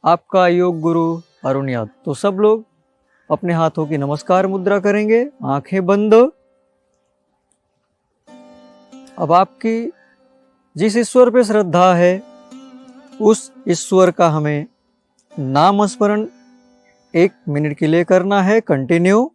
आपका योग गुरु अरुण यादव। तो सब लोग अपने हाथों की नमस्कार मुद्रा करेंगे, आंखें बंद। अब आपकी जिस ईश्वर पे श्रद्धा है उस ईश्वर का हमें नाम स्मरण 1 मिनट के लिए करना है। कंटिन्यू।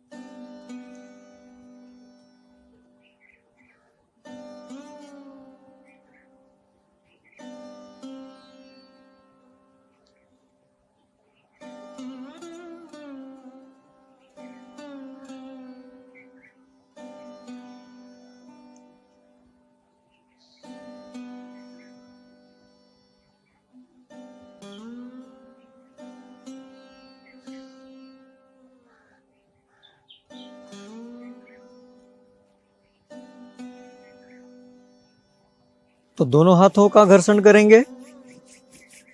तो दोनों हाथों का घर्षण करेंगे।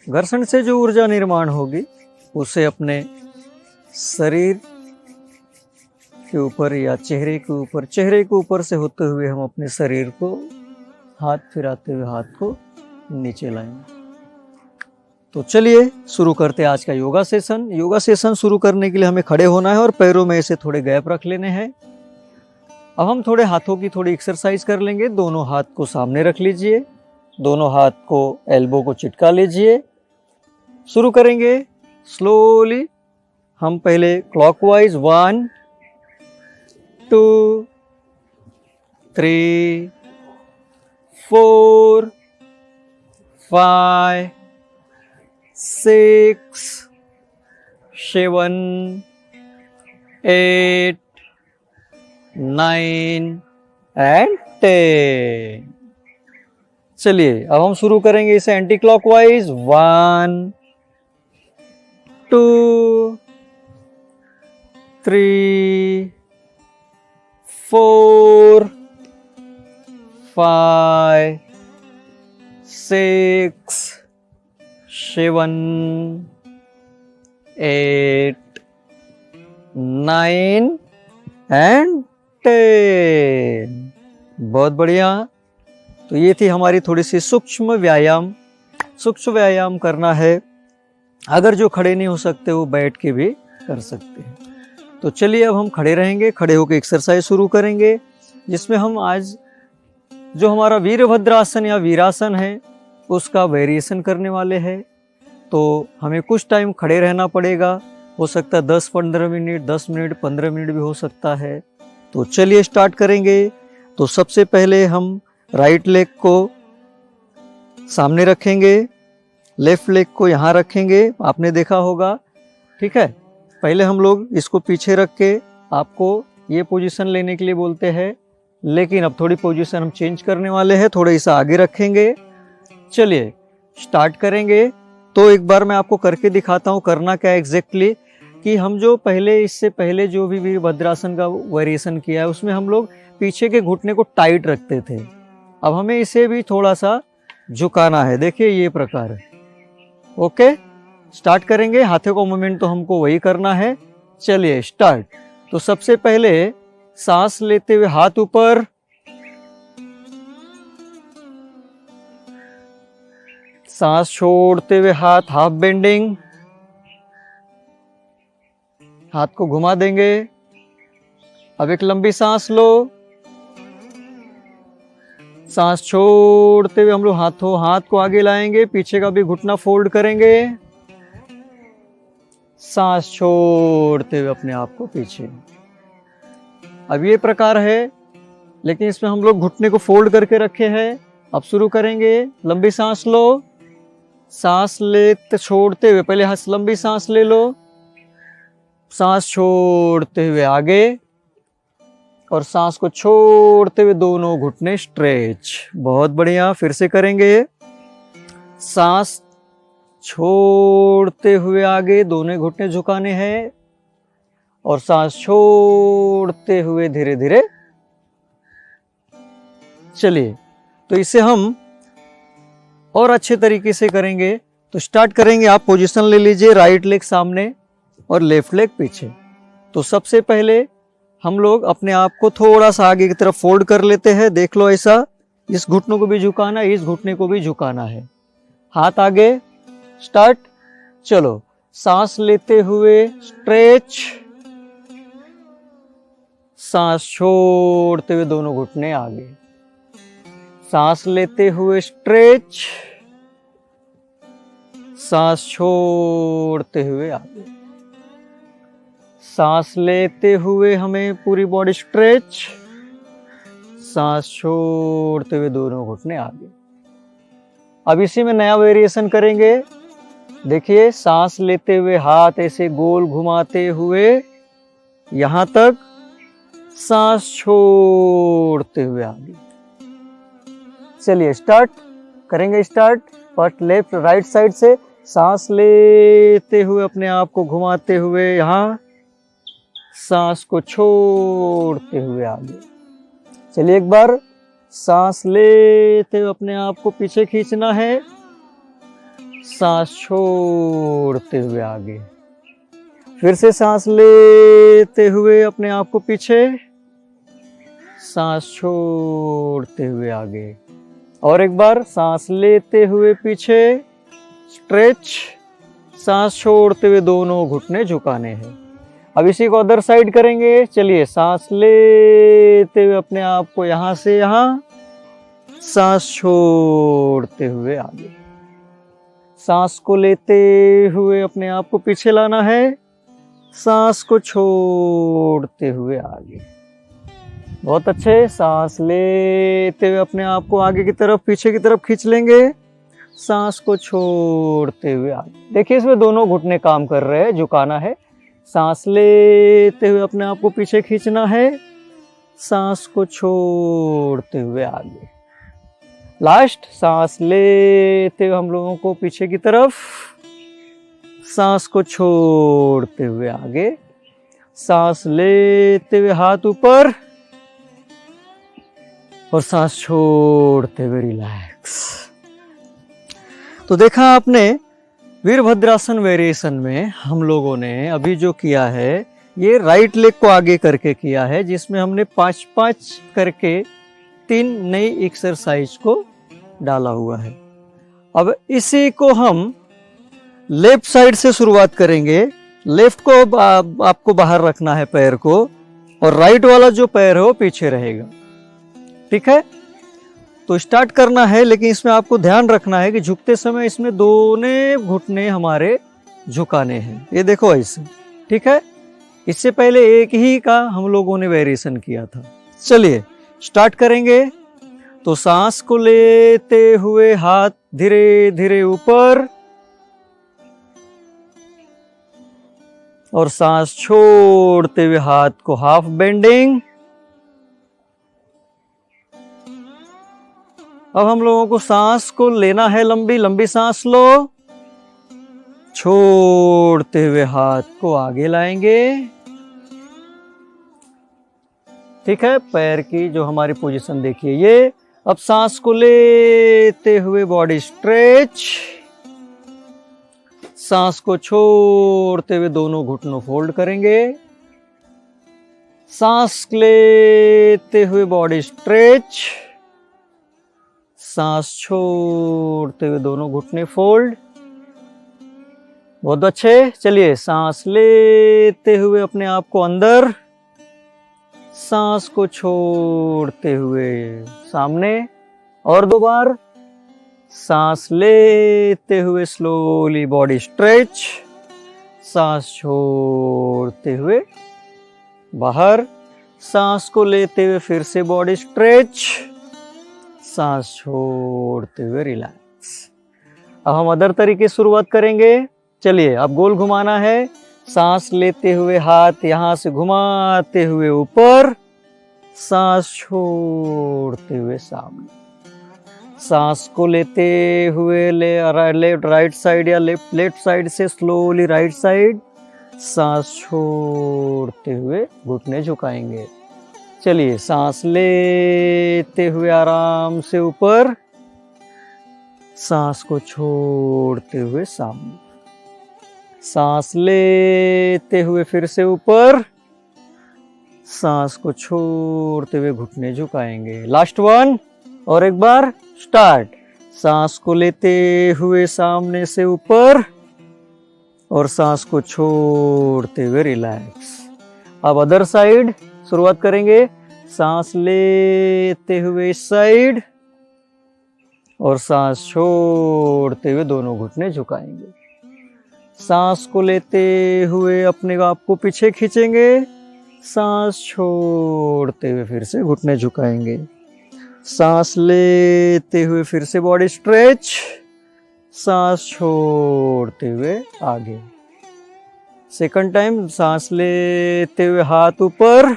घर्षण से जो ऊर्जा निर्माण होगी उसे अपने शरीर के ऊपर या चेहरे के ऊपर से होते हुए हम अपने शरीर को हाथ फिराते हुए हाथ को नीचे लाएंगे। तो चलिए शुरू करते हैं आज का योगा सेशन। योगा सेशन शुरू करने के लिए हमें खड़े होना है और पैरों में ऐसे थोड़े गैप रख लेने हैं। अब हम थोड़े हाथों की थोड़ी एक्सरसाइज कर लेंगे। दोनों हाथ को सामने रख लीजिए, दोनों हाथ को एल्बो को चिटका लीजिए। शुरू करेंगे स्लोली। हम पहले क्लॉकवाइज 1 2 3 4 5 6 7 8 9 एंड 10। चलिए अब हम शुरू करेंगे इसे एंटी क्लॉकवाइज। 1 2 3 4 5 6 7 8 9 एंड 10। बहुत बढ़िया। तो ये थी हमारी थोड़ी सी सूक्ष्म व्यायाम करना है। अगर जो खड़े नहीं हो सकते वो बैठ के भी कर सकते हैं। तो चलिए अब हम खड़े रहेंगे, खड़े होकर एक्सरसाइज शुरू करेंगे, जिसमें हम आज जो हमारा वीरभद्रासन या वीरासन है उसका वेरिएशन करने वाले हैं। तो हमें कुछ टाइम खड़े रहना पड़ेगा। हो सकता है 10-15 मिनट, 10 मिनट, 15 मिनट भी हो सकता है। तो चलिए स्टार्ट करेंगे। तो सबसे पहले हम राइट लेग को सामने रखेंगे, लेफ्ट लेग को यहाँ रखेंगे। आपने देखा होगा, ठीक है। पहले हम लोग इसको पीछे रख के आपको ये पोजीशन लेने के लिए बोलते हैं, लेकिन अब थोड़ी पोजीशन हम चेंज करने वाले हैं, थोड़ा इसा आगे रखेंगे। चलिए स्टार्ट करेंगे। तो एक बार मैं आपको करके दिखाता हूँ करना क्या एग्जैक्टली। कि हम जो पहले इससे पहले जो भी वीरभद्रासन का वेरिएशन किया है उसमें हम लोग पीछे के घुटने को टाइट रखते थे। अब हमें इसे भी थोड़ा सा झुकाना है। देखिए ये प्रकार है। ओके, स्टार्ट करेंगे। हाथों का मूवमेंट तो हमको वही करना है। चलिए स्टार्ट। तो सबसे पहले सांस लेते हुए हाथ ऊपर, सांस छोड़ते हुए हाथ हाफ बेंडिंग, हाथ को घुमा देंगे। अब एक लंबी सांस लो। सांस छोड़ते हुए हम लोग हाथ को आगे लाएंगे, पीछे का भी घुटना फोल्ड करेंगे। सांस छोड़ते हुए अपने आप को पीछे। अब ये प्रकार है, लेकिन इसमें हम लोग घुटने को फोल्ड करके रखे हैं। अब शुरू करेंगे। लंबी सांस लो। सांस लेते छोड़ते हुए पहले लंबी सांस ले लो। सांस छोड़ते हुए आगे और सांस को छोड़ते हुए दोनों घुटने स्ट्रेच। बहुत बढ़िया। फिर से करेंगे। सांस छोड़ते हुए आगे, दोनों घुटने झुकाने हैं और सांस छोड़ते हुए धीरे धीरे। चलिए तो इसे हम और अच्छे तरीके से करेंगे। तो स्टार्ट करेंगे। आप पोजीशन ले लीजिए, राइट लेग सामने और लेफ्ट लेग पीछे। तो सबसे पहले हम लोग अपने आप को थोड़ा सा आगे की तरफ फोल्ड कर लेते हैं। देख लो ऐसा। इस घुटनों को भी झुकाना है, इस घुटने को भी झुकाना है। हाथ आगे। स्टार्ट। चलो सांस लेते हुए स्ट्रेच, सांस छोड़ते हुए दोनों घुटने आगे, सांस लेते हुए स्ट्रेच, सांस छोड़ते हुए आगे, सांस लेते हुए हमें पूरी बॉडी स्ट्रेच, सांस छोड़ते हुए दोनों घुटने आगे। अब इसी में नया वेरिएशन करेंगे। देखिए, सांस लेते हुए हाथ ऐसे गोल घुमाते हुए यहां तक, सांस छोड़ते हुए आगे। चलिए स्टार्ट करेंगे। Start first left right side से, सांस लेते हुए अपने आप को घुमाते हुए यहां, सांस को छोड़ते हुए आगे। चलिए एक बार, सांस लेते हुए अपने आप को पीछे खींचना है, सांस छोड़ते हुए आगे। फिर से सांस लेते हुए अपने आप को पीछे, सांस छोड़ते हुए आगे। और एक बार, सांस लेते हुए पीछे स्ट्रेच, सांस छोड़ते हुए दोनों घुटने झुकाने हैं। अब इसी को अदर साइड करेंगे। चलिए, सांस लेते हुए अपने आप को यहां से यहां, सांस छोड़ते हुए आगे। सांस को लेते हुए अपने आप को पीछे लाना है, सांस को छोड़ते हुए आगे। बहुत अच्छे। सांस लेते हुए अपने आप को आगे की तरफ, पीछे की तरफ खींच लेंगे, सांस को छोड़ते हुए आगे। देखिए, इसमें दोनों घुटने काम कर रहे हैं, झुकाना है। सांस लेते हुए अपने आप को पीछे खींचना है, सांस को छोड़ते हुए आगे। लास्ट, सांस लेते हुए हम लोगों को पीछे की तरफ, सांस को छोड़ते हुए आगे। सांस लेते हुए हाथ ऊपर और सांस छोड़ते हुए रिलैक्स। तो देखा आपने, वीरभद्रासन वेरिएशन में हम लोगों ने अभी जो किया है, ये राइट लेग को आगे करके किया है, जिसमें हमने 5-5 करके 3 नई एक्सरसाइज को डाला हुआ है। अब इसी को हम लेफ्ट साइड से शुरुआत करेंगे। लेफ्ट को आपको बाहर रखना है पैर को, और राइट वाला जो पैर है वो पीछे रहेगा। ठीक है, तो स्टार्ट करना है, लेकिन इसमें आपको ध्यान रखना है कि झुकते समय इसमें दोनों घुटने हमारे झुकाने हैं। ये देखो ऐसे। ठीक है, इससे पहले एक ही का हम लोगों ने वेरिएशन किया था। चलिए स्टार्ट करेंगे। तो सांस को लेते हुए हाथ धीरे धीरे ऊपर, और सांस छोड़ते हुए हाथ को हाफ बेंडिंग। अब हम लोगों को सांस को लेना है, लंबी लंबी सांस लो, छोड़ते हुए हाथ को आगे लाएंगे। ठीक है, पैर की जो हमारी पोजीशन देखिए ये। अब सांस को लेते हुए बॉडी स्ट्रेच, सांस को छोड़ते हुए दोनों घुटनों फोल्ड करेंगे। सांस लेते हुए बॉडी स्ट्रेच, सांस छोड़ते हुए दोनों घुटने फोल्ड। बहुत अच्छे। चलिए, सांस लेते हुए अपने आप को अंदर, सांस को छोड़ते हुए सामने। और 2 बार, सांस लेते हुए स्लोली बॉडी स्ट्रेच, सांस छोड़ते हुए बाहर। सांस को लेते हुए फिर से बॉडी स्ट्रेच, सांस छोड़ते हुए रिलैक्स। अब हम अदर तरीके से शुरुआत करेंगे। चलिए, अब गोल घुमाना है। सांस लेते हुए हाथ यहां से घुमाते हुए ऊपर, सांस छोड़ते हुए सामने। सांस को लेते हुए लेफ्ट राइट साइड या लेफ्ट साइड से स्लोली राइट साइड, सांस छोड़ते हुए घुटने झुकाएंगे। चलिए, सांस लेते हुए आराम से ऊपर, सांस को छोड़ते हुए सामने। सांस लेते हुए फिर से ऊपर, सांस को छोड़ते हुए घुटने झुकाएंगे। लास्ट 1 और एक बार। स्टार्ट। सांस को लेते हुए सामने से ऊपर, और सांस को छोड़ते हुए रिलैक्स। अब अदर साइड शुरुआत करेंगे। सांस लेते हुए इस साइड और सांस छोड़ते हुए दोनों घुटने झुकाएंगे। सांस को लेते हुए अपने आप को पीछे खींचेंगे, सांस छोड़ते हुए फिर से घुटने झुकाएंगे। सांस लेते हुए फिर से बॉडी स्ट्रेच, सांस छोड़ते हुए आगे। सेकंड टाइम सांस लेते हुए हाथ ऊपर,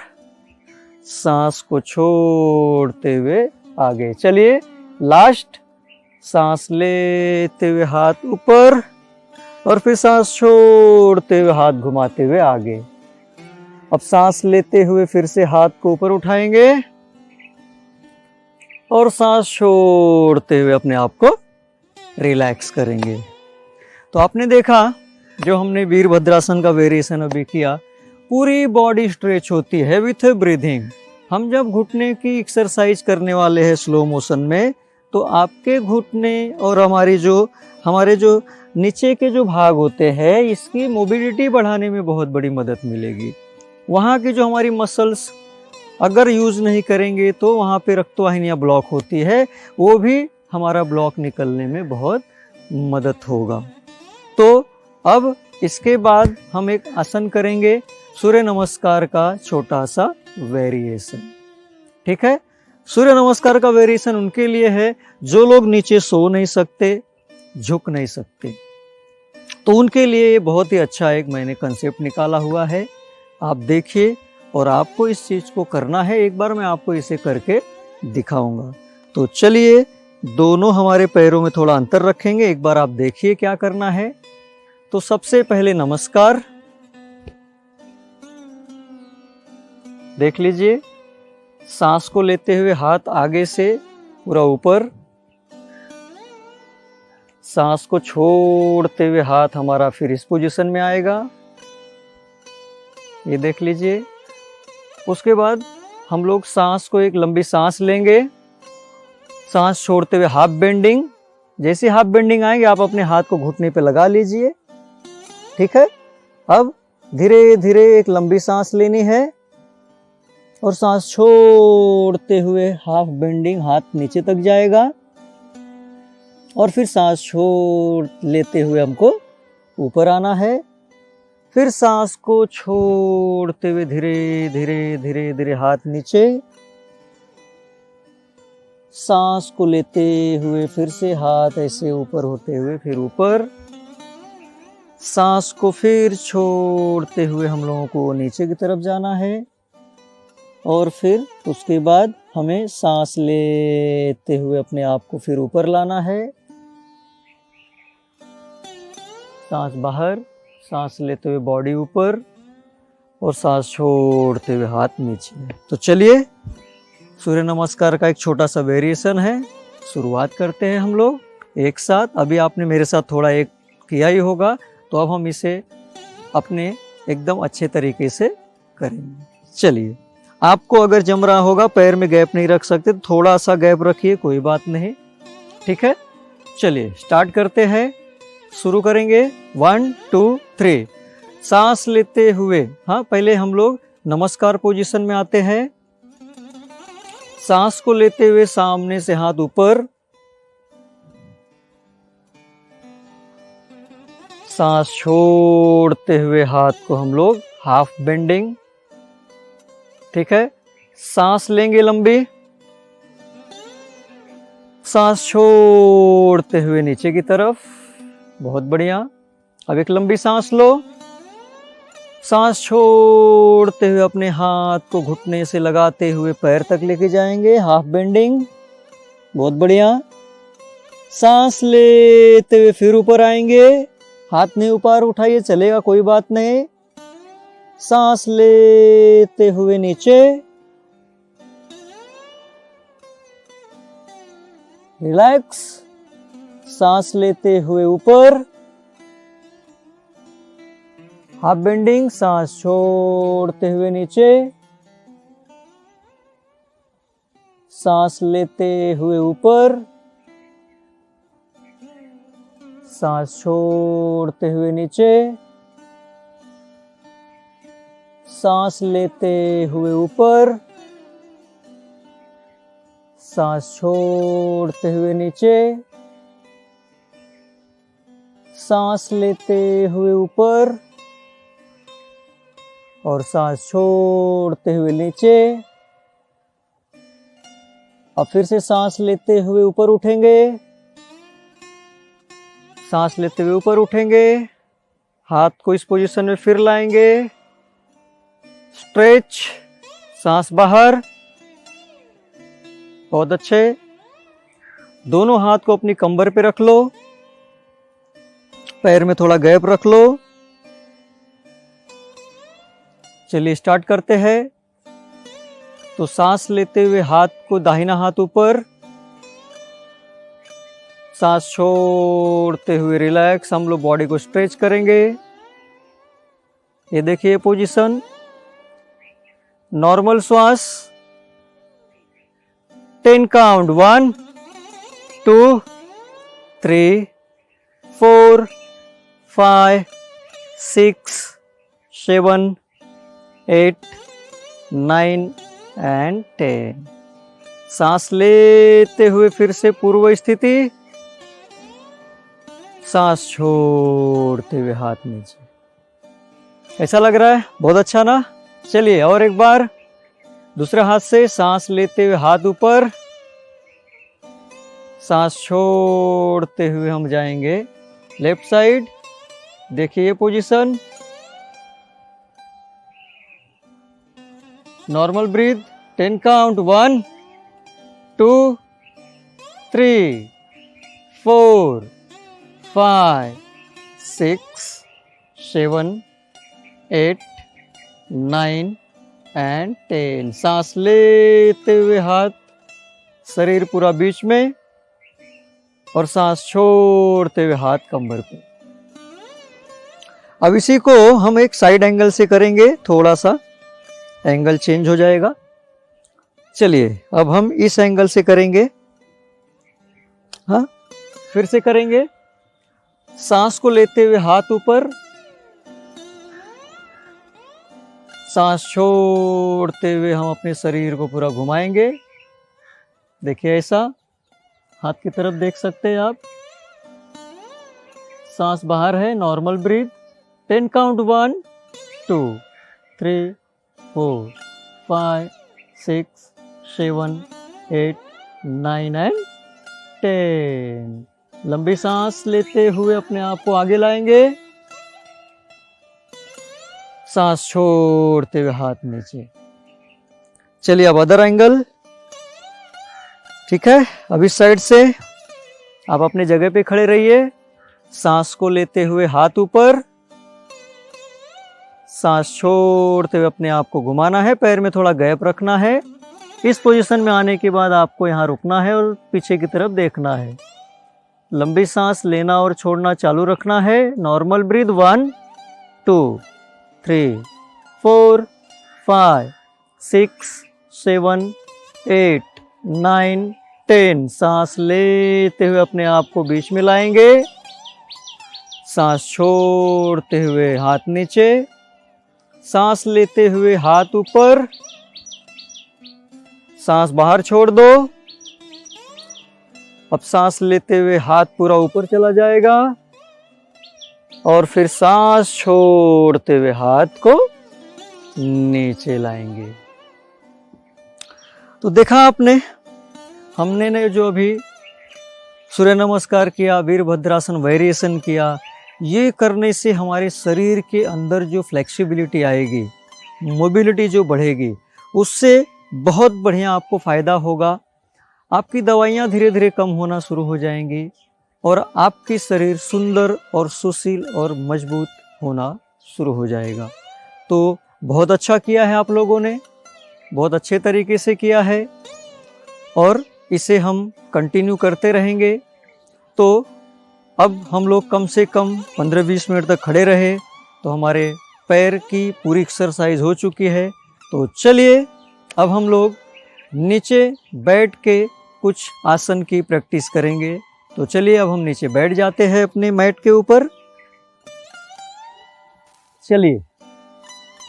सांस को छोड़ते हुए आगे। चलिए लास्ट, सांस लेते हुए हाथ ऊपर और फिर सांस छोड़ते हुए हाथ घुमाते हुए आगे। अब सांस लेते हुए फिर से हाथ को ऊपर उठाएंगे और सांस छोड़ते हुए अपने आप को रिलैक्स करेंगे। तो आपने देखा जो हमने वीरभद्रासन का वेरिएशन अभी किया, पूरी बॉडी स्ट्रेच होती है विथ ब्रीथिंग। हम जब घुटने की एक्सरसाइज करने वाले हैं स्लो मोशन में, तो आपके घुटने और हमारे जो नीचे के जो भाग होते हैं, इसकी मोबिलिटी बढ़ाने में बहुत बड़ी मदद मिलेगी। वहाँ की जो हमारी मसल्स अगर यूज़ नहीं करेंगे तो वहाँ पे रक्तवाहिनियाँ ब्लॉक होती है, वो भी हमारा ब्लॉक निकलने में बहुत मदद होगा। तो अब इसके बाद हम एक आसन करेंगे, सूर्य नमस्कार का छोटा सा वेरिएशन। ठीक है, सूर्य नमस्कार का वेरिएशन उनके लिए है जो लोग नीचे सो नहीं सकते, झुक नहीं सकते, तो उनके लिए ये बहुत ही अच्छा एक मैंने कंसेप्ट निकाला हुआ है। आप देखिए और आपको इस चीज़ को करना है। एक बार मैं आपको इसे करके दिखाऊंगा। तो चलिए, दोनों हमारे पैरों में थोड़ा अंतर रखेंगे। एक बार आप देखिए क्या करना है। तो सबसे पहले नमस्कार, देख लीजिए। सांस को लेते हुए हाथ आगे से पूरा ऊपर, सांस को छोड़ते हुए हाथ हमारा फिर इस पोजीशन में आएगा, ये देख लीजिए। उसके बाद हम लोग सांस को एक लंबी सांस लेंगे, सांस छोड़ते हुए हाफ बेंडिंग। जैसे हाफ बेंडिंग आएंगे आप अपने हाथ को घुटने पे लगा लीजिए। ठीक है, अब धीरे धीरे एक लंबी सांस लेनी है और सांस छोड़ते हुए हाफ बेंडिंग, हाथ नीचे तक जाएगा और फिर सांस छोड़ लेते हुए हमको ऊपर आना है। फिर सांस को छोड़ते हुए धीरे धीरे धीरे धीरे हाथ नीचे, सांस को लेते हुए फिर से हाथ ऐसे ऊपर होते हुए फिर ऊपर, सांस को फिर छोड़ते हुए हम लोगों को नीचे की तरफ जाना है और फिर उसके बाद हमें सांस लेते हुए अपने आप को फिर ऊपर लाना है। सांस बाहर, सांस लेते हुए बॉडी ऊपर और सांस छोड़ते हुए हाथ नीचे। तो चलिए, सूर्य नमस्कार का एक छोटा सा वेरिएशन है, शुरुआत करते हैं हम लोग एक साथ। अभी आपने मेरे साथ थोड़ा एक किया ही होगा, तो अब हम इसे अपने एकदम अच्छे तरीके से करेंगे। चलिए, आपको अगर जम रहा होगा, पैर में गैप नहीं रख सकते तो थोड़ा सा गैप रखिए, कोई बात नहीं। ठीक है, चलिए स्टार्ट करते हैं, शुरू करेंगे। 1 2 3। सांस लेते हुए, हाँ पहले हम लोग नमस्कार पोजीशन में आते हैं। सांस को लेते हुए सामने से हाथ ऊपर, सांस छोड़ते हुए हाथ को हम लोग हाफ बेंडिंग। ठीक है, सांस लेंगे लंबी, सांस छोड़ते हुए नीचे की तरफ, बहुत बढ़िया। अब एक लंबी सांस लो, सांस छोड़ते हुए अपने हाथ को घुटने से लगाते हुए पैर तक लेके जाएंगे, हाफ बेंडिंग, बहुत बढ़िया। सांस लेते हुए फिर ऊपर आएंगे, हाथ नहीं ऊपर उठाइए, चलेगा, कोई बात नहीं। सांस लेते हुए नीचे, रिलैक्स। सांस लेते हुए ऊपर, हाफ बेंडिंग, सांस छोड़ते हुए नीचे, सांस लेते हुए ऊपर, सांस छोड़ते हुए नीचे, सांस लेते हुए ऊपर, सांस छोड़ते हुए नीचे, सांस लेते हुए ऊपर और सांस छोड़ते हुए नीचे। अब फिर से सांस लेते हुए ऊपर उठेंगे, सांस लेते हुए ऊपर उठेंगे, हाथ को इस पोजीशन में फिर लाएंगे, स्ट्रेच, सांस बाहर। बहुत अच्छे। दोनों हाथ को अपनी कंबर पे रख लो, पैर में थोड़ा गैप रख लो। चलिए स्टार्ट करते हैं। तो सांस लेते हुए हाथ को दाहिना हाथ ऊपर, सांस छोड़ते हुए रिलैक्स, हम लोग बॉडी को स्ट्रेच करेंगे। ये देखिए पोजीशन, नॉर्मल श्वास, 10 काउंट, 1 2 3 4 5 6 7 8 9 एंड 10। सांस लेते हुए फिर से पूर्व स्थिति, सांस छोड़ते हुए हाथ नीचे। कैसा लग रहा है? बहुत अच्छा ना? चलिए और एक बार दूसरे हाथ से सांस लेते हुए हाथ ऊपर, सांस छोड़ते हुए हम जाएंगे लेफ्ट साइड। देखिए ये position, normal breath, 10 count, 1 2 3 4 5 6 7 8 9 and 10। सांस लेते हुए हाथ शरीर पूरा बीच में और सांस छोड़ते हुए हाथ कमर पे। अब इसी को हम एक साइड एंगल से करेंगे, थोड़ा सा एंगल चेंज हो जाएगा। चलिए अब हम इस एंगल से करेंगे। हाँ, फिर से करेंगे। सांस को लेते हुए हाथ ऊपर, सांस छोड़ते हुए हम अपने शरीर को पूरा घुमाएंगे। देखिए ऐसा, हाथ की तरफ देख सकते हैं आप। सांस बाहर है, नॉर्मल ब्रीथ, 10 काउंट, 1 2 3 4 5 6 7 8 9 एंड 10। लंबी सांस लेते हुए अपने आप को आगे लाएंगे, सांस छोड़ते हुए हाथ नीचे। चलिए अब अदर एंगल। ठीक है, अब इस साइड से आप अपने जगह पे खड़े रहिए। सांस को लेते हुए हाथ ऊपर, सांस छोड़ते हुए अपने आप को घुमाना है, पैर में थोड़ा गैप रखना है। इस पोजीशन में आने के बाद आपको यहाँ रुकना है और पीछे की तरफ देखना है। लंबी सांस लेना और छोड़ना चालू रखना है। Normal breath, 1 2 3 4 5 6 7 8 9 10। सांस लेते हुए अपने आप को बीच में लाएंगे, सांस छोड़ते हुए हाथ नीचे, सांस लेते हुए हाथ ऊपर, सांस बाहर छोड़ दो। अब सांस लेते हुए हाथ पूरा ऊपर चला जाएगा और फिर सांस छोड़ते हुए हाथ को नीचे लाएंगे। तो देखा आपने, हमने ने जो अभी सूर्य नमस्कार किया, वीरभद्रासन वेरिएशन किया, ये करने से हमारे शरीर के अंदर जो फ्लेक्सिबिलिटी आएगी, मोबिलिटी जो बढ़ेगी, उससे बहुत बढ़िया आपको फ़ायदा होगा। आपकी दवाइयाँ धीरे धीरे कम होना शुरू हो जाएंगी और आपकी शरीर सुंदर और सुशील और मजबूत होना शुरू हो जाएगा। तो बहुत अच्छा किया है आप लोगों ने, बहुत अच्छे तरीके से किया है और इसे हम कंटिन्यू करते रहेंगे। तो अब हम लोग कम से कम 15-20 मिनट तक खड़े रहे तो हमारे पैर की पूरी एक्सरसाइज हो चुकी है। तो चलिए अब हम लोग नीचे बैठ के कुछ आसन की प्रैक्टिस करेंगे। तो चलिए अब हम नीचे बैठ जाते हैं अपने मैट के ऊपर। चलिए,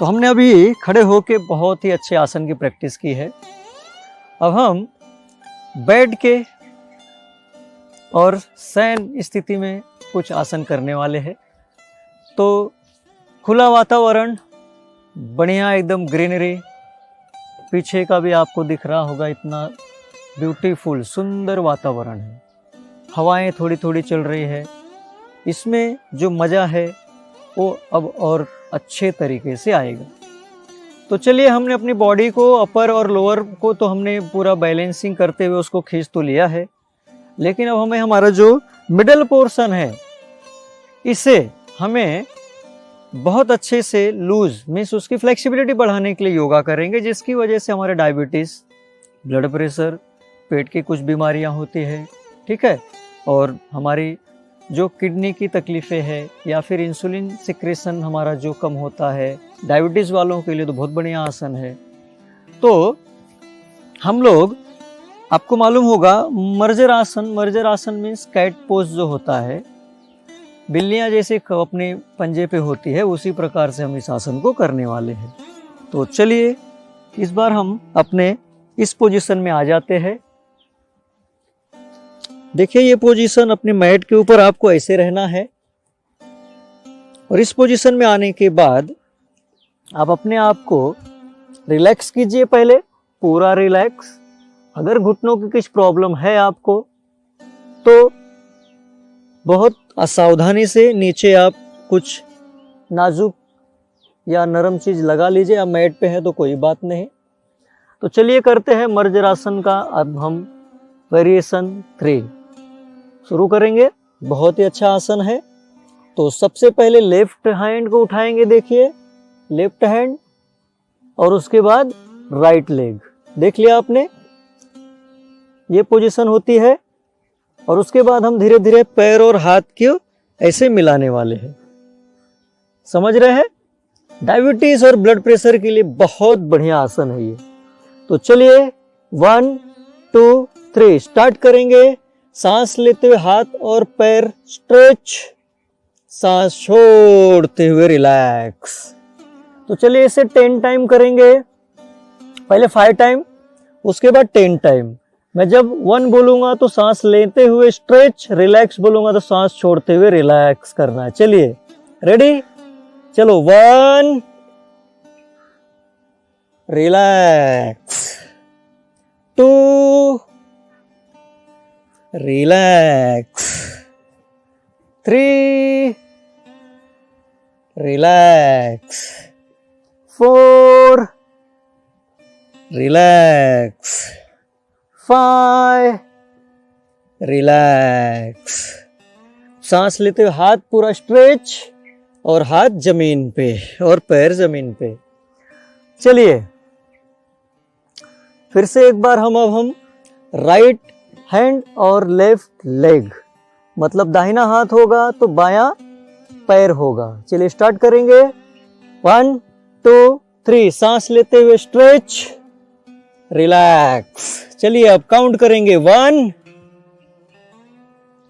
तो हमने अभी खड़े होके बहुत ही अच्छे आसन की प्रैक्टिस की है। अब हम बैठ के और शयन स्थिति में कुछ आसन करने वाले हैं। तो खुला वातावरण, बढ़िया एकदम ग्रीनरी, पीछे का भी आपको दिख रहा होगा, इतना ब्यूटीफुल सुंदर वातावरण है। हवाएं थोड़ी थोड़ी चल रही है। इसमें जो मज़ा है वो अब और अच्छे तरीके से आएगा। तो चलिए, हमने अपनी बॉडी को, अपर और लोअर को तो हमने पूरा बैलेंसिंग करते हुए उसको खींच तो लिया है, लेकिन अब हमें हमारा जो मिडल पोर्शन है इसे हमें बहुत अच्छे से लूज मीन्स उसकी फ्लेक्सिबिलिटी बढ़ाने के लिए योगा करेंगे, जिसकी वजह से हमारे डायबिटीज़, ब्लड प्रेशर, पेट की कुछ बीमारियां होती है, ठीक है, और हमारी जो किडनी की तकलीफ़ें हैं या फिर इंसुलिन सिक्रेशन हमारा जो कम होता है, डायबिटीज़ वालों के लिए तो बहुत बढ़िया आसन है। तो हम लोग, आपको मालूम होगा मर्जर आसन मीन्स कैट पोज जो होता है, बिल्लियाँ जैसे अपने पंजे पे होती है, उसी प्रकार से हम इस आसन को करने वाले हैं। तो चलिए, इस बार हम अपने इस पोजीशन में आ जाते हैं। देखिए, ये पोजीशन अपने मैट के ऊपर आपको ऐसे रहना है, और इस पोजीशन में आने के बाद आप अपने आप को रिलैक्स कीजिए, पहले पूरा रिलैक्स। अगर घुटनों की कुछ प्रॉब्लम है आपको तो बहुत असावधानी से नीचे आप कुछ नाजुक या नरम चीज लगा लीजिए। अब मैट पे है तो कोई बात नहीं। तो चलिए करते हैं मर्जर आसन का अब हम वेरिएशन 3 शुरू करेंगे। बहुत ही अच्छा आसन है। तो सबसे पहले लेफ्ट हैंड को उठाएंगे, देखिए लेफ्ट हैंड, और उसके बाद राइट लेग। देख लिया आपने, ये पोजीशन होती है। और उसके बाद हम धीरे धीरे पैर और हाथ को ऐसे मिलाने वाले हैं। समझ रहे हैं? डायबिटीज और ब्लड प्रेशर के लिए बहुत बढ़िया आसन है ये। तो चलिए 1 2 3 स्टार्ट करेंगे। सांस लेते हुए हाथ और पैर स्ट्रेच, सांस छोड़ते हुए रिलैक्स। तो चलिए इसे 10 टाइम करेंगे। पहले 5 टाइम, उसके बाद 10 टाइम। मैं जब 1 बोलूंगा तो सांस लेते हुए स्ट्रेच, रिलैक्स बोलूंगा तो सांस छोड़ते हुए रिलैक्स करना है। चलिए रेडी, चलो 1 relax, 2 relax, 3 relax, 4 relax, 5 relax. सांस लेते हुए हाथ पूरा स्ट्रेच और हाथ जमीन पे और पैर जमीन पे। चलिए फिर से एक बार हम राइट हैंड और लेफ्ट लेग, मतलब दाहिना हाथ होगा तो बायां पैर होगा। चलिए स्टार्ट करेंगे। 1 2 3 सांस लेते हुए स्ट्रेच, रिलैक्स। चलिए अब काउंट करेंगे। 1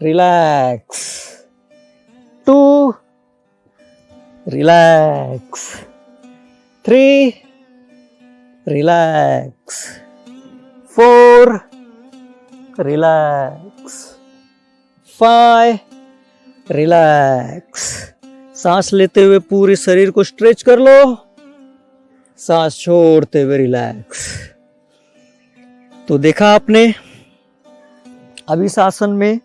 relax, 2 relax, 3 relax, 4 relax, 5 relax. सांस लेते हुए पूरे शरीर को स्ट्रेच कर लो, सांस छोड़ते हुए रिलैक्स। तो देखा आपने, अब इस आसन में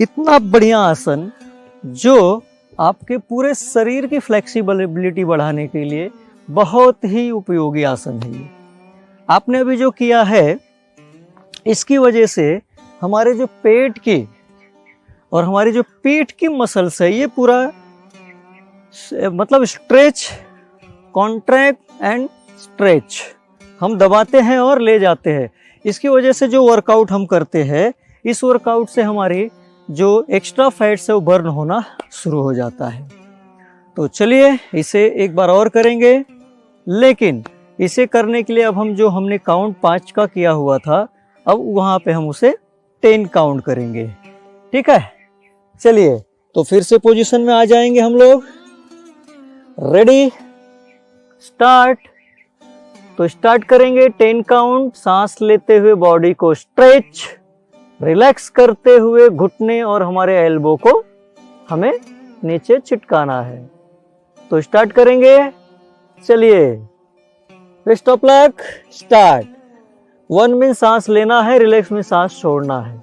इतना बढ़िया आसन जो आपके पूरे शरीर की फ्लेक्सिबिलिटी बढ़ाने के लिए बहुत ही उपयोगी आसन है ये। आपने अभी जो किया है इसकी वजह से हमारे जो पेट की और हमारी जो पीठ की मसल्स है ये पूरा मतलब स्ट्रेच, कॉन्ट्रैक्ट एंड स्ट्रेच हम दबाते हैं और ले जाते हैं। इसकी वजह से जो वर्कआउट हम करते हैं, इस वर्कआउट से हमारी जो एक्स्ट्रा फैट्स है वो बर्न होना शुरू हो जाता है। तो चलिए इसे एक बार और करेंगे, लेकिन इसे करने के लिए अब हम जो हमने काउंट 5 का किया हुआ था, अब वहाँ पे हम उसे 10 काउंट करेंगे। ठीक है, चलिए तो फिर से पोजीशन में आ जाएंगे हम लोग। Ready, start. तो स्टार्ट करेंगे 10 काउंट, सांस लेते हुए बॉडी को स्ट्रेच, रिलैक्स करते हुए घुटने और हमारे एल्बो को हमें नीचे चिटकाना है। तो स्टार्ट करेंगे, चलिए बेस्ट ऑफ लक, स्टार्ट। 1 में सांस लेना है, रिलैक्स में सांस छोड़ना है,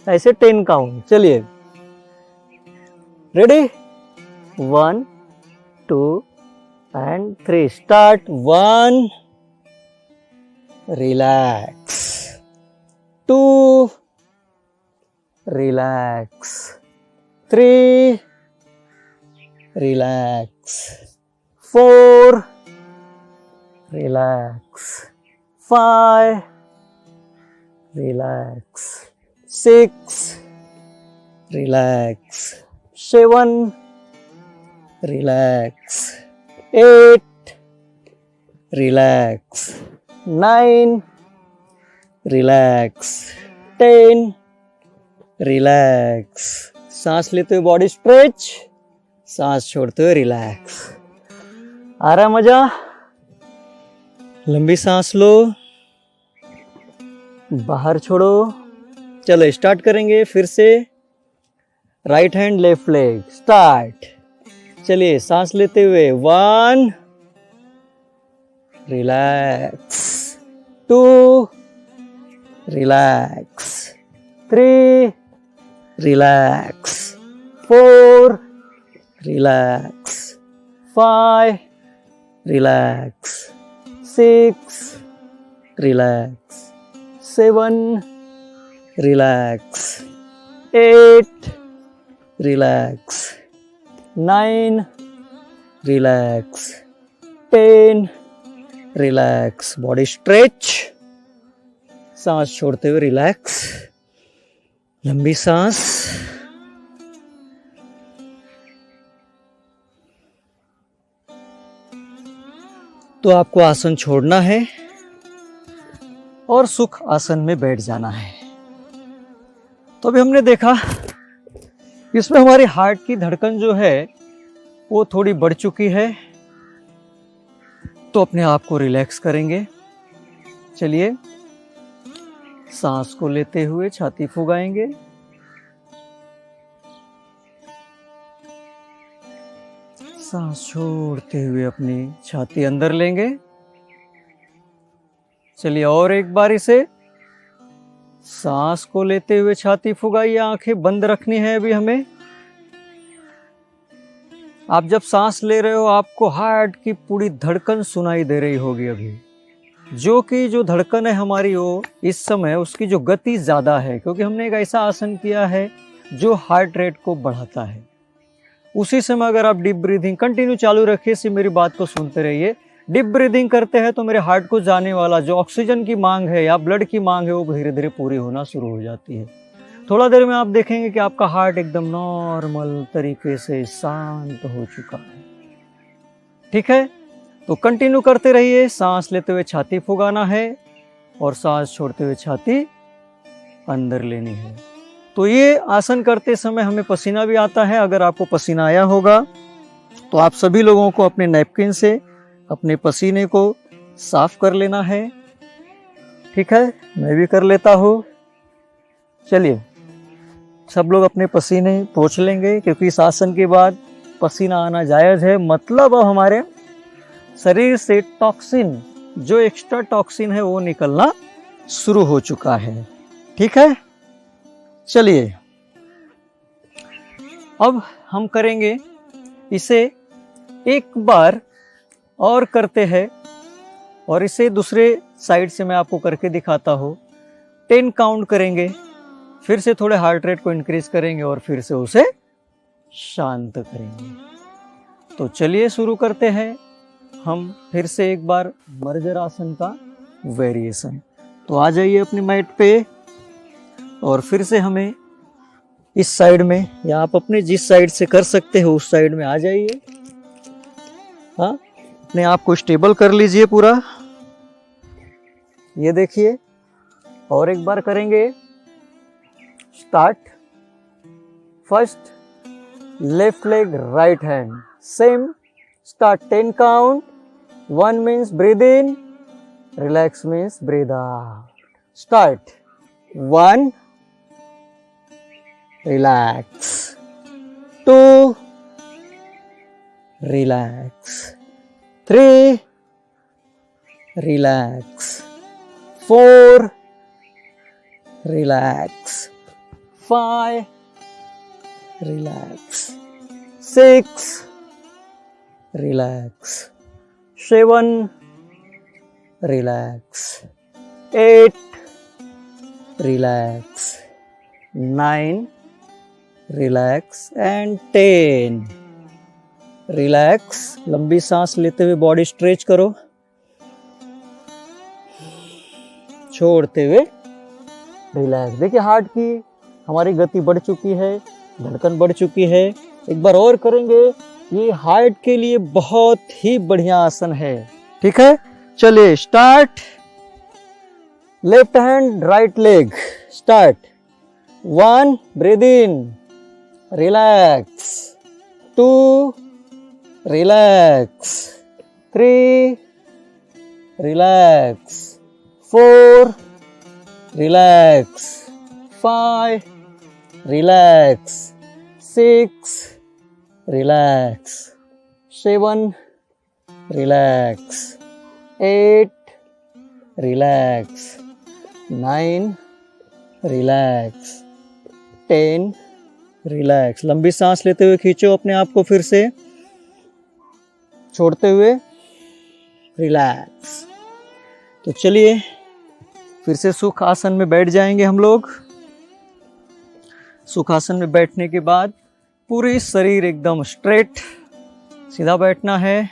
ऐसे 10 काउंट। चलिए ready, 1 2 and 3, start। 1, relax, 2, relax, 3, relax, 4, relax, 5, relax, 6, relax, 7, relax, 8, relax, 9, relax, 10, relax. सांस लेते हुए बॉडी स्ट्रेच, सांस छोड़ते हुए रिलैक्स। आ रहा मजा? लंबी सांस लो, बाहर छोड़ो। चलो स्टार्ट करेंगे फिर से। Right hand left leg, start. चलिए सांस लेते हुए 1, relax, 2, relax, 3, relax, 4, relax, 5, relax, 6, relax, 7, relax, 8, relax, 9, relax, 10, relax. Body stretch, सांस छोड़ते हुए रिलैक्स। लंबी सांस। तो आपको आसन छोड़ना है और सुख आसन में बैठ जाना है। तो अभी हमने देखा इसमें हमारी हार्ट की धड़कन जो है वो थोड़ी बढ़ चुकी है, तो अपने आप को रिलैक्स करेंगे। चलिए सांस को लेते हुए छाती फुगाएंगे, सांस छोड़ते हुए अपनी छाती अंदर लेंगे। चलिए और एक बारी से सांस को लेते हुए छाती फुगाइए, आंखें बंद रखनी है अभी हमें। आप जब सांस ले रहे हो आपको हार्ट की पूरी धड़कन सुनाई दे रही होगी अभी, जो धड़कन है हमारी वो इस समय उसकी जो गति ज्यादा है, क्योंकि हमने एक ऐसा आसन किया है जो हार्ट रेट को बढ़ाता है। उसी समय अगर आप डीप ब्रीदिंग कंटिन्यू चालू रखिए, सिर्फ मेरी बात को सुनते रहिए। डीप ब्रीदिंग करते हैं तो मेरे हार्ट को जाने वाला जो ऑक्सीजन की मांग है या ब्लड की मांग है वो धीरे धीरे पूरी होना शुरू हो जाती है। थोड़ा देर में आप देखेंगे कि आपका हार्ट एकदम नॉर्मल तरीके से शांत हो चुका है। ठीक है, तो कंटिन्यू करते रहिए। सांस लेते हुए छाती फुगाना है और सांस छोड़ते हुए छाती अंदर लेनी है। तो ये आसन करते समय हमें पसीना भी आता है। अगर आपको पसीना आया होगा तो आप सभी लोगों को अपने नैपकिन से अपने पसीने को साफ कर लेना है। ठीक है, मैं भी कर लेता हूँ। चलिए सब लोग अपने पसीने पोंछ लेंगे, क्योंकि इस आसन के बाद पसीना आना जायज़ है। मतलब अब हमारे शरीर से टॉक्सिन, जो एक्स्ट्रा टॉक्सिन है वो निकलना शुरू हो चुका है। ठीक है, चलिए अब हम करेंगे इसे एक बार और करते हैं, और इसे दूसरे साइड से मैं आपको करके दिखाता हूँ। 10 काउंट करेंगे, फिर से थोड़े हार्ट रेट को इंक्रीज करेंगे और फिर से उसे शांत करेंगे। तो चलिए शुरू करते हैं हम फिर से एक बार मर्जर आसन का वेरिएशन। तो आ जाइए अपनी मैट पे और फिर से हमें इस साइड में, या आप अपने जिस साइड से कर सकते हो उस साइड में आ जाइए। हाँ, अपने आप को स्टेबल कर लीजिए पूरा। ये देखिए और एक बार करेंगे। Start. First, left leg, right hand. Same. Start 10 count. 1 means breathe in. Relax means breathe out. Start. 1. Relax. 2. Relax. 3. Relax. 4. Relax. 5. Relax. 6. Relax. 7. Relax. 8. Relax. 9. Relax. And 10. Relax. लंबी सांस लेते हुए बॉडी स्ट्रेच करो, छोड़ते हुए रिलैक्स. देखिए heart की हमारी गति बढ़ चुकी है, धड़कन बढ़ चुकी है. एक बार और करेंगे. ये हार्ट के लिए बहुत ही बढ़िया आसन है. ठीक है, चलिए start. Left hand right leg. Start. 1. Breathe in. Relax. 2. Relax. 3. Relax. 4. Relax. 5. Relax. 6. Relax. 7. Relax. 8. Relax. 9. Relax. 10. Relax. लंबी सांस लेते हुए खींचो अपने आप को, फिर से छोड़ते हुए रिलैक्स. तो चलिए फिर से सुख आसन में बैठ जाएंगे हम लोग. सुख आसन में बैठने के बाद पूरी शरीर एकदम स्ट्रेट सीधा बैठना है.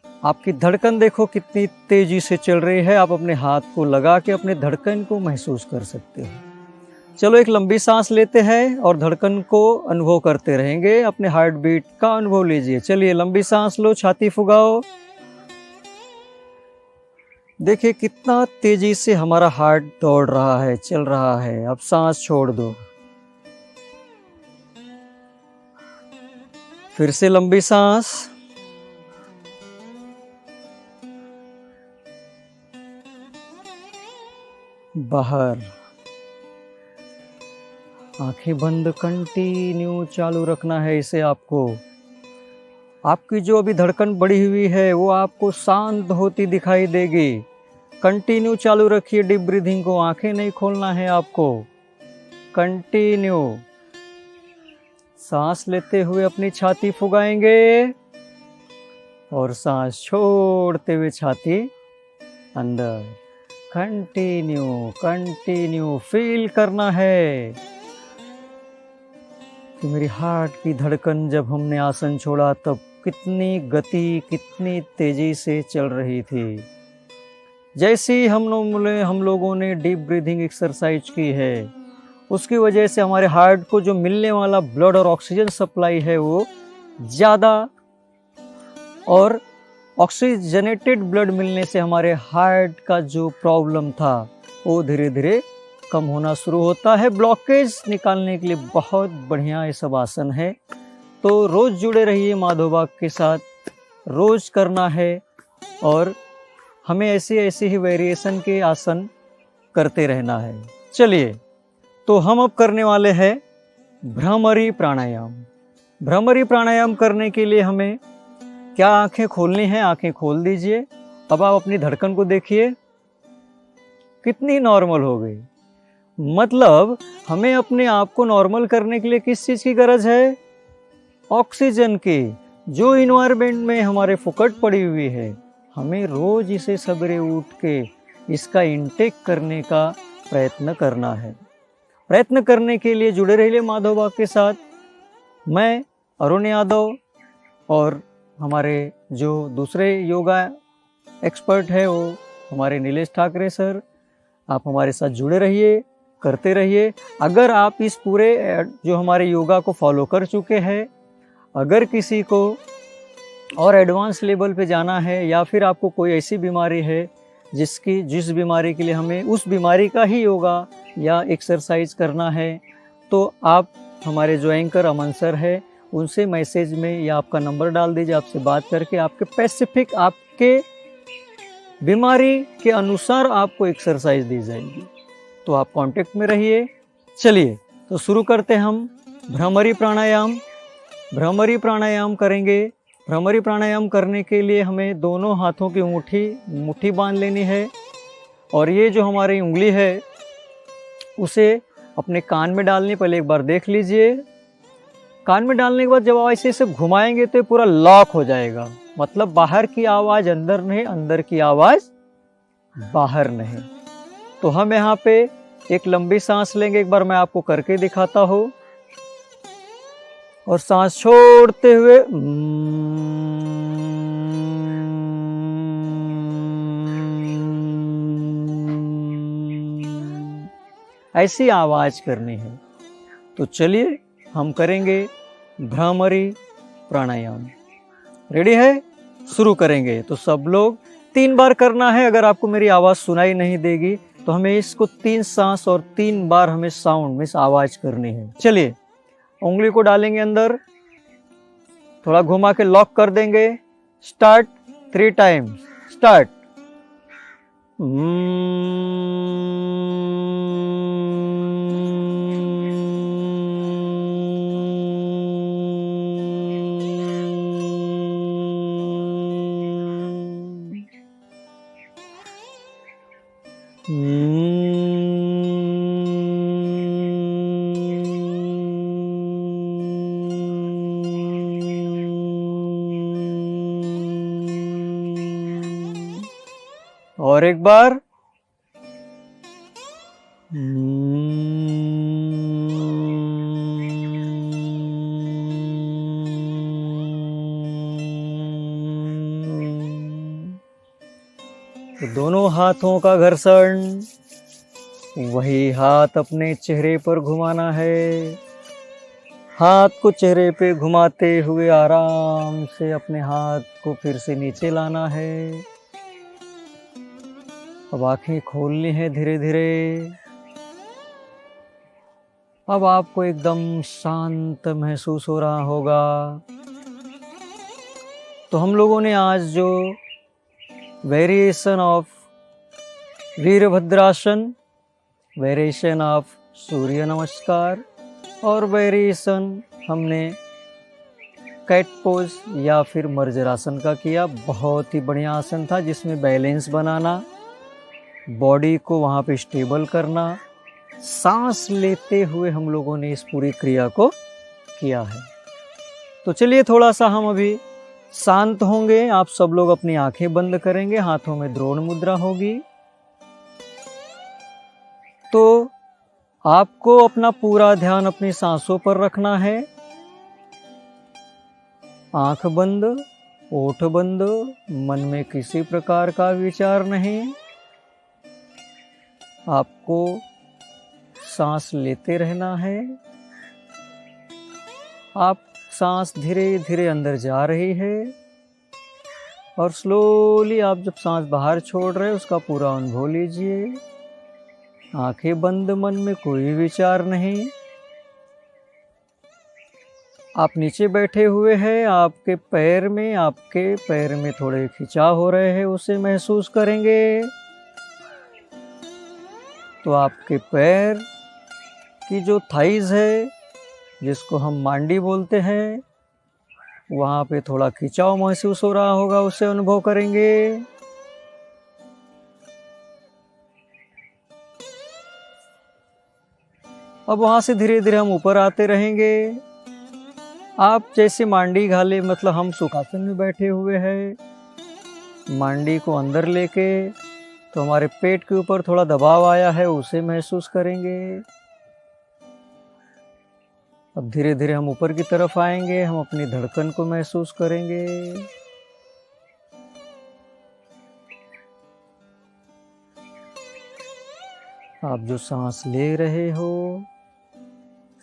आपकी धड़कन देखो कितनी तेजी से चल रही है. आप अपने हाथ को लगा के अपने धड़कन को महसूस कर सकते हो. चलो एक लंबी सांस लेते हैं और धड़कन को अनुभव करते रहेंगे. अपने हार्ट बीट का अनुभव लीजिए. चलिए लंबी सांस लो, छाती फुगाओ. देखिए कितना तेजी से हमारा हार्ट दौड़ रहा है, चल रहा है. अब सांस छोड़ दो. फिर से लंबी सांस. बाहर. आंखें बंद, कंटिन्यू चालू रखना है इसे आपको. आपकी जो अभी धड़कन बढ़ी हुई है वो आपको शांत होती दिखाई देगी. कंटिन्यू चालू रखिए डीप ब्रीथिंग को. आंखें नहीं खोलना है आपको. कंटिन्यू सांस लेते हुए अपनी छाती फुगाएंगे और सांस छोड़ते हुए छाती अंदर. कंटिन्यू कंटिन्यू फील करना है कि मेरी हार्ट की धड़कन जब हमने आसन छोड़ा तब कितनी गति, कितनी तेजी से चल रही थी. जैसे ही हम लोगों ने डीप ब्रीथिंग एक्सरसाइज की है उसकी वजह से हमारे हार्ट को जो मिलने वाला ब्लड और ऑक्सीजन सप्लाई है वो ज़्यादा, और ऑक्सीजनेटेड ब्लड मिलने से हमारे हार्ट का जो प्रॉब्लम था वो धीरे धीरे कम होना शुरू होता है. ब्लॉकेज निकालने के लिए बहुत बढ़िया ये सब आसन है. तो रोज़ जुड़े रहिए माधोबाग के साथ. रोज़ करना है और हमें ऐसे ही वेरिएशन के आसन करते रहना है. चलिए तो हम अब करने वाले हैं भ्रामरी प्राणायाम. भ्रामरी प्राणायाम करने के लिए हमें क्या आंखें खोलनी है? आंखें खोल दीजिए. अब आप अपनी धड़कन को देखिए कितनी नॉर्मल हो गई. मतलब हमें अपने आप को नॉर्मल करने के लिए किस चीज़ की गरज है? ऑक्सीजन की. जो इन्वायरमेंट में हमारे फुकट पड़ी हुई है हमें रोज इसे सवेरे उठ के इसका इंटेक करने का प्रयत्न करना है. प्रयत्न करने के लिए जुड़े रहिए माधोबाग के साथ. मैं अरुण यादव और हमारे जो दूसरे योगा एक्सपर्ट है वो हमारे नीलेश ठाकरे सर. आप हमारे साथ जुड़े रहिए, करते रहिए. अगर आप इस पूरे जो हमारे योगा को फॉलो कर चुके हैं, अगर किसी को और एडवांस लेवल पे जाना है या फिर आपको कोई ऐसी बीमारी है जिस बीमारी के लिए हमें उस बीमारी का ही योगा या एक्सरसाइज करना है, तो आप हमारे जो एंकर अमन सर है उनसे मैसेज में या आपका नंबर डाल दीजिए, आपसे बात करके आपके स्पेसिफिक आपके बीमारी के अनुसार आपको एक्सरसाइज दी जाएगी। तो आप कांटेक्ट में रहिए। चलिए तो शुरू करते हैं हम भ्रामरी प्राणायाम। भ्रामरी प्राणायाम करेंगे। भ्रामरी प्राणायाम करने के लिए हमें दोनों हाथों की मुट्ठी बांध लेनी है और ये जो हमारी उंगली है उसे अपने कान में डालनी। पहले एक बार देख लीजिए। कान में डालने के बाद जब आप ऐसे घुमाएंगे तो पूरा लॉक हो जाएगा, मतलब बाहर की आवाज अंदर नहीं, अंदर की आवाज बाहर नहीं। तो हम यहाँ पे एक लंबी सांस लेंगे। एक बार मैं आपको करके दिखाता हूँ और सांस छोड़ते हुए ऐसी आवाज करनी है। तो चलिए हम करेंगे भ्रामरी प्राणायाम। रेडी है? शुरू करेंगे। तो सब लोग 3 बार करना है। अगर आपको मेरी आवाज सुनाई नहीं देगी तो हमें इसको 3 सांस और 3 बार हमें साउंड में आवाज करनी है। चलिए उंगली को डालेंगे अंदर, थोड़ा घुमा के लॉक कर देंगे। Start 3 times. स्टार्ट। और एक बार। तो दोनों हाथों का घर्षण, वही हाथ अपने चेहरे पर घुमाना है। हाथ को चेहरे पे घुमाते हुए आराम से अपने हाथ को फिर से नीचे लाना है। अब आंखें खोलनी है धीरे धीरे। अब आपको एकदम शांत महसूस हो रहा होगा। तो हम लोगों ने आज जो variation of Virabhadrasana, variation of Surya Namaskar और वेरिएशन हमने कैट पोज या फिर मर्जरासन का किया। बहुत ही बढ़िया आसन था जिसमें बैलेंस बनाना, बॉडी को वहाँ पे स्टेबल करना, सांस लेते हुए हम लोगों ने इस पूरी क्रिया को किया है। तो चलिए थोड़ा सा हम अभी शांत होंगे। आप सब लोग अपनी आंखें बंद करेंगे, हाथों में द्रोण मुद्रा होगी। तो आपको अपना पूरा ध्यान अपनी सांसों पर रखना है। आंख बंद, ओठ बंद, मन में किसी प्रकार का विचार नहीं। आपको सांस लेते रहना है। आप सांस धीरे धीरे अंदर जा रही है और स्लोली आप जब सांस बाहर छोड़ रहे हैं उसका पूरा अनुभव लीजिए। आंखें बंद, मन में कोई विचार नहीं। आप नीचे बैठे हुए हैं, आपके पैर में थोड़े खिंचाव हो रहे हैं, उसे महसूस करेंगे। तो आपके पैर की जो थाइज है, जिसको हम मांडी बोलते हैं, वहाँ पे थोड़ा खिंचाव महसूस हो रहा होगा, उसे अनुभव करेंगे। अब वहाँ से धीरे धीरे हम ऊपर आते रहेंगे। आप जैसे मांडी घाले, मतलब हम सुखासन में बैठे हुए हैं, मांडी को अंदर लेके तो हमारे पेट के ऊपर थोड़ा दबाव आया है, उसे महसूस करेंगे। अब धीरे धीरे हम ऊपर की तरफ आएंगे, हम अपनी धड़कन को महसूस करेंगे। आप जो सांस ले रहे हो,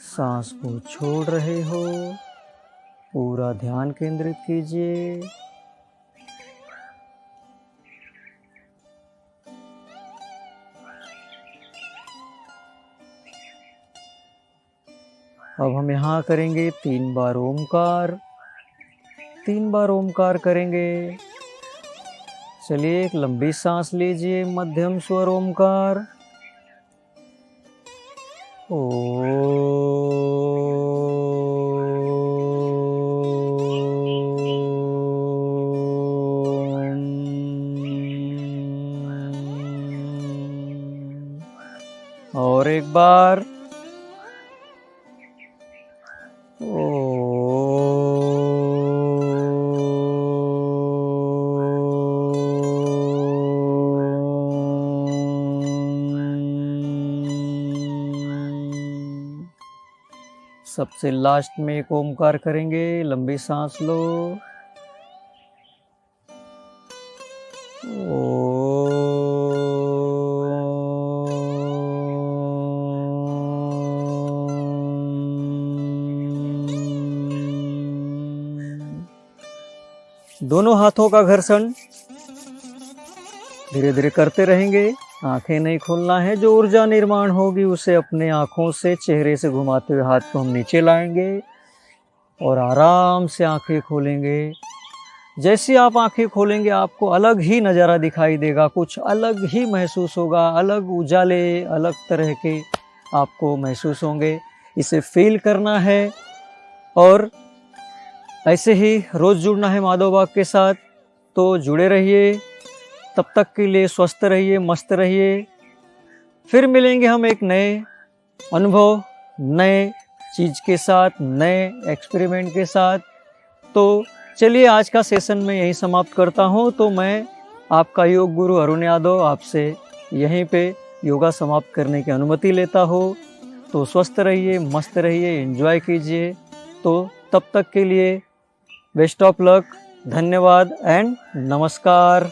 सांस को छोड़ रहे हो, पूरा ध्यान केंद्रित कीजिए। अब हम यहाँ करेंगे 3 बार ओमकार, 3 बार ओमकार करेंगे। चलिए एक लंबी सांस लीजिए, मध्यम स्वर ओमकार। और एक बार। सबसे लास्ट में एक ओमकार करेंगे, लंबी सांस लो। दोनों हाथों का घर्षण धीरे धीरे करते रहेंगे, आंखें नहीं खोलना है। जो ऊर्जा निर्माण होगी उसे अपने आंखों से, चेहरे से घुमाते हुए हाथ को हम नीचे लाएंगे और आराम से आंखें खोलेंगे। जैसे आप आंखें खोलेंगे आपको अलग ही नज़ारा दिखाई देगा, कुछ अलग ही महसूस होगा, अलग उजाले, अलग तरह के आपको महसूस होंगे। इसे फील करना है और ऐसे ही रोज़ जुड़ना है माधव बाग के साथ। तो जुड़े रहिए, तब तक के लिए स्वस्थ रहिए, मस्त रहिए। फिर मिलेंगे हम एक नए अनुभव, नए चीज़ के साथ, नए एक्सपेरिमेंट के साथ। तो चलिए आज का सेशन मैं यहीं समाप्त करता हूँ। तो मैं आपका योग गुरु अरुण यादव आपसे यहीं पे योगा समाप्त करने की अनुमति लेता हूँ। तो स्वस्थ रहिए, मस्त रहिए, एंजॉय कीजिए। तो तब तक के लिए बेस्ट ऑफ लक, धन्यवाद एंड नमस्कार।